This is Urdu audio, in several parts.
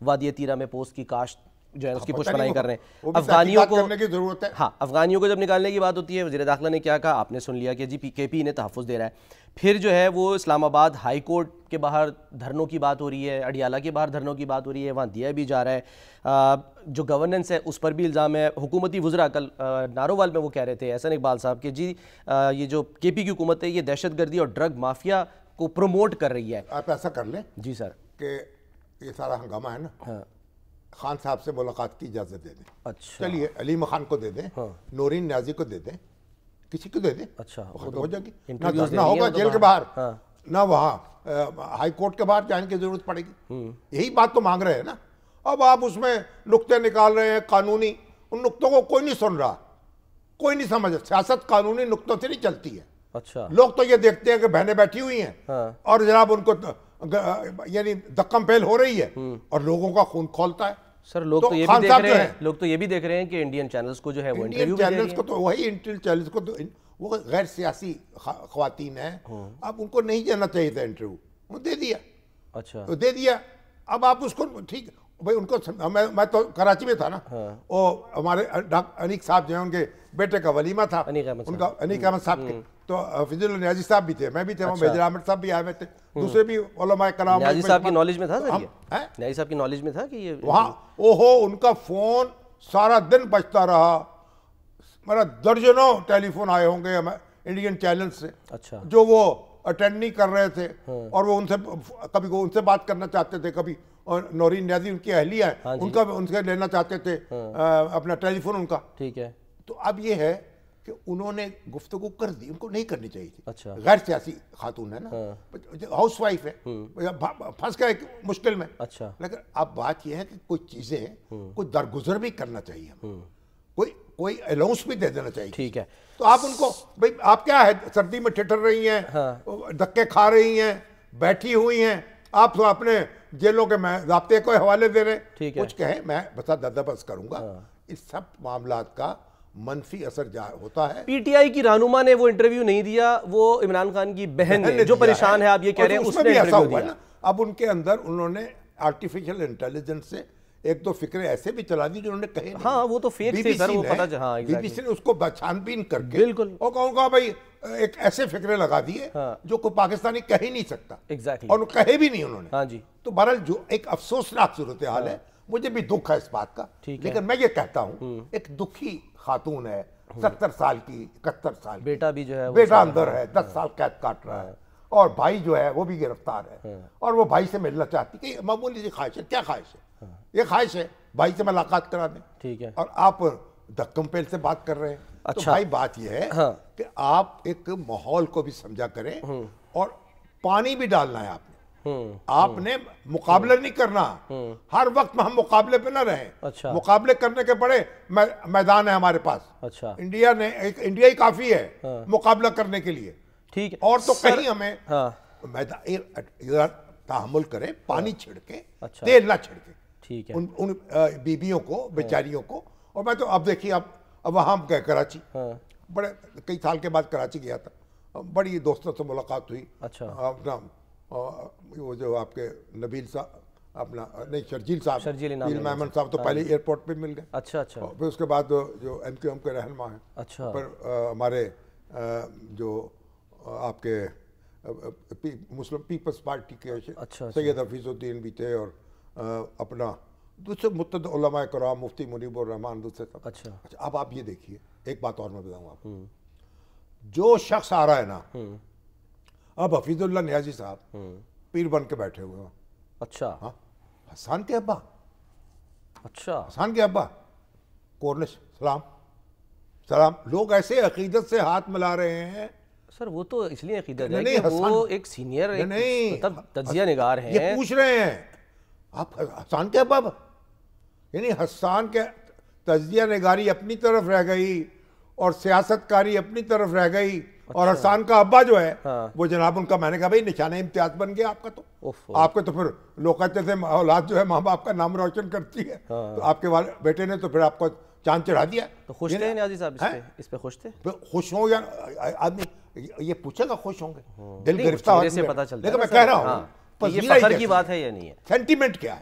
وادی تیرہ میں پوست کی کاشت جو ہے اس کی پشت پناہی کر رہے ہیں. افغانیوں کو کرنے کی ضرورت ہے. ہاں افغانیوں کو جب نکالنے کی بات ہوتی ہے وزیر داخلہ نے کیا کہا, آپ نے سن لیا کہ جی کے پی انہیں تحفظ دے رہا ہے. پھر جو ہے وہ اسلام آباد ہائی کورٹ کے باہر دھرنوں کی بات ہو رہی ہے, اڈیالہ کے باہر دھرنوں کی بات ہو رہی ہے, وہاں دیا بھی جا رہا ہے. جو گورننس ہے اس پر بھی الزام ہے. حکومتی وزراء کل نارووال میں وہ کہہ رہے تھے, احسن اقبال صاحب, کہ جی یہ جو کے پی کی حکومت ہے یہ دہشت گردی اور ڈرگ مافیا کو پروموٹ کر رہی ہے. آپ ایسا کر لیں جی سر کہ یہ سارا ہنگامہ ہے نا, خان صاحب سے ملاقات کی اجازت دے دیں. اچھا چلیے علیم خان کو دے دیں, نورین نیازی کو دے دیں, کسی کو دے دیں, اچھا ہو جائے گی. نہ ہوگا جیل کے باہر, نہ وہاں ہائی کورٹ کے باہر جانے کی ضرورت پڑے گی. یہی بات تو مانگ رہے ہیں نا. اب آپ اس میں نقطے نکال رہے ہیں قانونی, ان نقطوں کو کوئی نہیں سن رہا, کوئی نہیں سمجھ. سیاست قانونی نقطوں سے نہیں چلتی ہے. اچھا لوگ تو یہ دیکھتے ہیں کہ بہنیں بیٹھی ہوئی ہیں اور جناب ان کو یعنی دکم پیل ہو رہی ہے اور لوگوں کا خون کھولتا ہے. سر لوگ تو یہ بھی دیکھ رہے ہیں کہ انڈین چینلز کو جو ہے وہ انٹرویو بھی دے رہے ہیں. انڈین چینلز کو تو وہی انڈین چینلز کو تو وہ غیر سیاسی خواتین ہیں, اب ان کو نہیں دینا چاہیے تھا انٹرویو, وہ دے دیا. اچھا دے دیا. اب آپ اس کو ٹھیک بھائی ان کو, میں تو کراچی میں تھا نا, وہ ہمارے انیق صاحب جو ہیں ان کے بیٹے کا ولیمہ تھا ان کا, انیق احمد صاحب کے, تو فضل اللہ نیازی صاحب بھی تھے, میں بھی تھے, وہ میجر احمد صاحب بھی آئے ہوئے تھے, دوسرے بھی علماء کرام. نیازی صاحب کی نالج میں تھا سر یہ, نیازی صاحب کی نالج میں تھا کہ یہ وہاں ان کا فون سارا دن بجتا رہا. میرا درجنوں ٹیلی فون آئے ہوں گے انڈین چینل سے, اچھا جو وہ اٹینڈ نہیں کر رہے تھے, اور وہ ان سے کبھی وہ ان سے بات کرنا چاہتے تھے, کبھی نورین نیازی ان کی اہلیہ ہے ان کا ان سے لینا چاہتے تھے اپنا ٹیلی فون ان کا. ٹھیک ہے. تو اب یہ ہے کہ انہوں نے گفتگو کر دی, ان کو نہیں کرنی چاہیے تھی. اچھا غیر سیاسی خاتون ہے نا, ہاؤس وائف ہے, پھنس گئے مشکل میں. اچھا لیکن اب بات یہ ہے کہ کوئی چیزیں کوئی درگزر بھی کرنا چاہیے, کوئی الاؤنس بھی دے دینا چاہیے. ٹھیک ہے. تو آپ ان کو بھائی آپ کیا ہے, سردی میں ٹھٹر رہی ہیں, دھکے کھا رہی ہیں, بیٹھی ہوئی ہیں, آپ تو اپنے جیلوں کے ضابطے کو حوالے دے رہے ہیں. کچھ کہیں میں بس دردبس کروں گا. اس سب معاملات کا منفی اثر ہوتا ہے. پی ٹی آئی کی رہنما نے وہ انٹرویو نہیں دیا, وہ عمران خان کی بہن نے جو پریشان ہے آپ یہ کہہ رہے ہیں, اس نے انٹرویو دیا. اب ان کے اندر انہوں نے آرٹیفیشل انٹیلیجنس سے ایک دو فکرے ایسے بھی چلا دی جو انہوں نے کہے. ہاں وہ تو فیک تھے سر, وہ پتہ. ہاں بی بی سی نے اس کو چھان بین کر کے بالکل, اور کہوں گا بھائی ایک ایسے فکرے لگا دیے جو کوئی پاکستانی کہہ ہی نہیں سکتا, اور کہے بھی نہیں انہوں نے. ہاں جی. تو بہرحال جو ایک افسوسناک صورتحال ہے, مجھے بھی دکھ ہے اس بات کا, لیکن میں یہ کہتا ہوں ایک دکھی خاتون ہے, 70 سال کی, 71 سال, بیٹا بھی جو ہے بیٹا اندر ہے, 10 سال قید کاٹ رہا ہے, اور بھائی جو ہے وہ بھی گرفتار ہے, اور وہ بھائی سے ملنا چاہتی کہ معمولی سی خواہش ہے. کیا خواہش ہے؟ یہ خواہش ہے بھائی سے ملاقات کرا دیں. ٹھیک ہے. اور آپ دھکم پیل سے بات کر رہے ہیں. تو بھائی بات یہ ہے کہ آپ ایک ماحول کو بھی سمجھا کریں, اور پانی بھی ڈالنا ہے آپ نے مقابلہ نہیں کرنا. ہر وقت ہم مقابلے پہ نہ رہیں. مقابلے کرنے کے بڑے میدان ہے ہمارے پاس. انڈیا ہی کافی ہے مقابلہ کرنے کے لیے. ٹھیک ہے. اور تو کہیں ہمیں تحمل کریں, پانی چھڑکے, تیل نہ چھڑکے. ٹھیک ہے. ان بیبیوں کو, بیچاریوں کو. اور میں تو اب دیکھیے, اب وہاں گئے کراچی, بڑے کئی سال کے بعد کراچی گیا تھا, بڑی دوستوں سے ملاقات ہوئی. اچھا. اپنا وہ جو آپ کے نبیل صاحب, اپنا نہیں شرجیل صاحب, شرجیل محمد صاحب تو پہلے ایئرپورٹ پہ مل گئے. اچھا اچھا. پھر اس کے بعد جو ایم کیو ایم کے رہنما ہیں, اچھا, پھر ہمارے جو آپ کے مسلم پیپلز پارٹی کے سید حفیظ الدین بھی تھے, اور اپنا دوسرے متعدد علماء کرام, مفتی منیب الرحمان دوسرے سب. اچھا. اب آپ یہ دیکھیے, ایک بات اور میں بتاؤں آپ, جو شخص آ رہا ہے نا, اب حفیظ اللہ نیازی صاحب پیر بن کے بیٹھے ہوئے ہیں. اچھا. ہاں, حسان کے ابا. اچھا. حسان کے ابا کورنش, سلام. لوگ ایسے عقیدت سے ہاتھ ملا رہے ہیں. سر وہ تو اس لیے عقیدت ہے کہ وہ ایک سینئر مطلب تجزیہ نگار ہیں. یہ پوچھ رہے ہیں آپ حسان کے ابا, یعنی حسان کے تجزیہ نگاری اپنی طرف رہ گئی اور سیاست کاری اپنی طرف رہ گئی, اور حسان کا ابا جو ہے وہ جناب ان کا, میں نے کہا بھائی نشانہ امتیاز بن گیا آپ کا. تو آپ کے تو پھر لوگ کہتے تھے اولاد جو ہے ماں باپ کا نام روشن کرتی ہے, تو آپ کے بیٹے نے تو پھر آپ کو چاند چڑھا دیا. تو خوش تھے نیازی صاحب اس پہ؟ خوش تھے. خوش ہوں یا آدمی یہ پوچھے گا خوش ہوں گے, دل گرفتہ ہو. سے پتہ چلتا ہے. لیکن میں کہہ رہا ہوں یہ فخر کی بات ہے یا نہیں ہے, سینٹیمنٹ کیا ہے,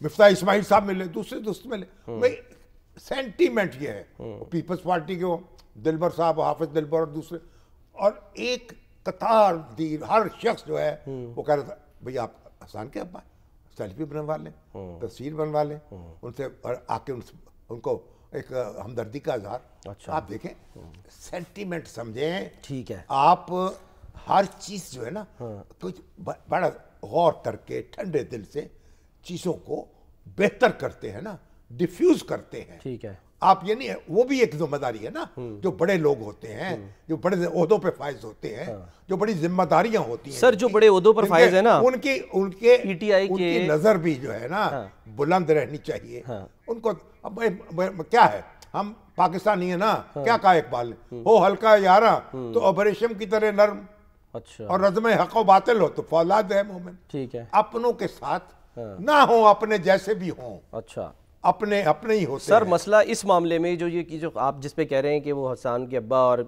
مفتاح اسماعیل صاحب ملے, دوسرے دوست ملے. بھائی سینٹیمنٹ یہ ہے, پیپلز پارٹی کے وہ دلبر صاحب, حافظ دلبر اور دوسرے, اور ایک قطار دی ہر شخص جو ہے وہ کہہ رہا تھا بھئی آپ حسان کے ابا سیلفی بنوا لیں, تصویر بنوا لیں ان سے, اور آ کے ان کو ایک ہمدردی کا اظہار. آپ دیکھیں سینٹیمنٹ سمجھیں, ٹھیک ہے, آپ ہر چیز جو ہے نا کچھ بڑا غور کر کے ٹھنڈے دل سے چیزوں کو بہتر کرتے ہیں نا, ڈیفیوز کرتے ہیں. ٹھیک ہے, آپ یہ نہیں ہے, وہ بھی ایک ذمہ داری ہے نا, جو بڑے لوگ ہوتے ہیں, جو بڑے عہدوں پہ فائز ہوتے ہیں, جو بڑی ذمہ داریاں ہوتی ہیں. سر جو بڑے عہدوں پر فائز ہیں نا, ان کی نظر بھی جو ہے نا بلند رہنی چاہیے. ان کو کیا ہے, ہم پاکستانی ہیں نا, کیا کہا اقبال نے, ہو ہلکا یارا تو ابریشم کی طرح نرم, اچھا, اور رزم حق و باطل ہو تو فولاد ہے مومن. ٹھیک ہے, اپنوں کے ساتھ نہ ہوں, اپنے جیسے بھی ہوں, اچھا, اپنے ہی ہوتے سر ہیں. مسئلہ اس معاملے میں جو یہ جو آپ جس پہ کہہ رہے ہیں کہ وہ حسان کے ابا اور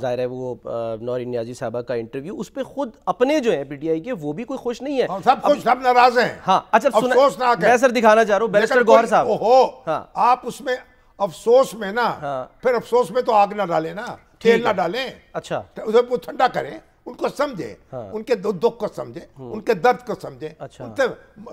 ظاہر ہے وہ نورین نیازی صاحبہ کا انٹرویو, اس پہ خود اپنے جو ہیں پی ٹی آئی کے وہ بھی کوئی خوش نہیں ہے, سب خوش, سب ناراض ہیں. ہاں اچھا, افسوسناک ہے. میں سر دکھانا چاہ رہا ہوں بیرسٹر گوہر صاحب, آپ اس میں افسوس میں نا, پھر افسوس میں تو آگ نہ ڈالیں نا, تیل نہ ڈالیں, اچھا, اسے وہ ٹھنڈا کریں, ان کو سمجھے, ان کے دکھ کو سمجھے, ان کے درد کو سمجھے, ان سے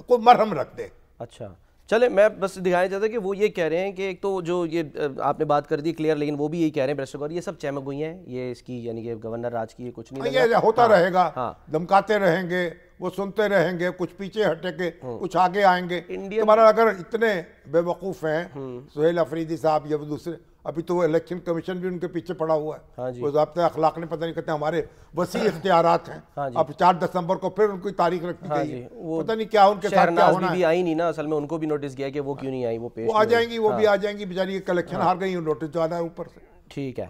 کوئی مرہم رکھ دے. اچھا, چلے میں بس دکھایا جاتا ہے کہ وہ یہ کہہ رہے ہیں کہ ایک تو جو یہ آپ نے بات کر دی کلیئر, لیکن وہ بھی یہی کہہ رہے ہیں بیرسٹر گوہر, یہ سب چمک گوئی ہیں, یہ اس کی یعنی کہ گورنر راج کی یہ کچھ نہیں, یہ ہوتا رہے گا, دھمکاتے رہیں گے, وہ سنتے رہیں گے, کچھ پیچھے ہٹے کے کچھ آگے آئیں گے. تمہارا اگر اتنے بے وقوف ہیں سہیل افریدی صاحب یا دوسرے, ابھی تو وہ الیکشن کمیشن بھی ان کے پیچھے پڑا ہوا ہے, وہ ضابطۂ اخلاق نے پتہ نہیں کہتے ہمارے وسیع اختیارات ہیں. اب 4 دسمبر کو پھر ان کی تاریخ رکھی گئی ہے, پتہ نہیں کیا ان کے ساتھ کیا ہونا ہے. بھی آئی نہیں نا, اصل میں ان کو بھی نوٹس کیا کہ وہ کیوں نہیں آئی, وہ پیش وہ آ جائیں گی, وہ بھی آ جائیں گی, بیچاری ایک الیکشن ہار گئی, نوٹس جو آنا ہے اوپر سے. ٹھیک ہے,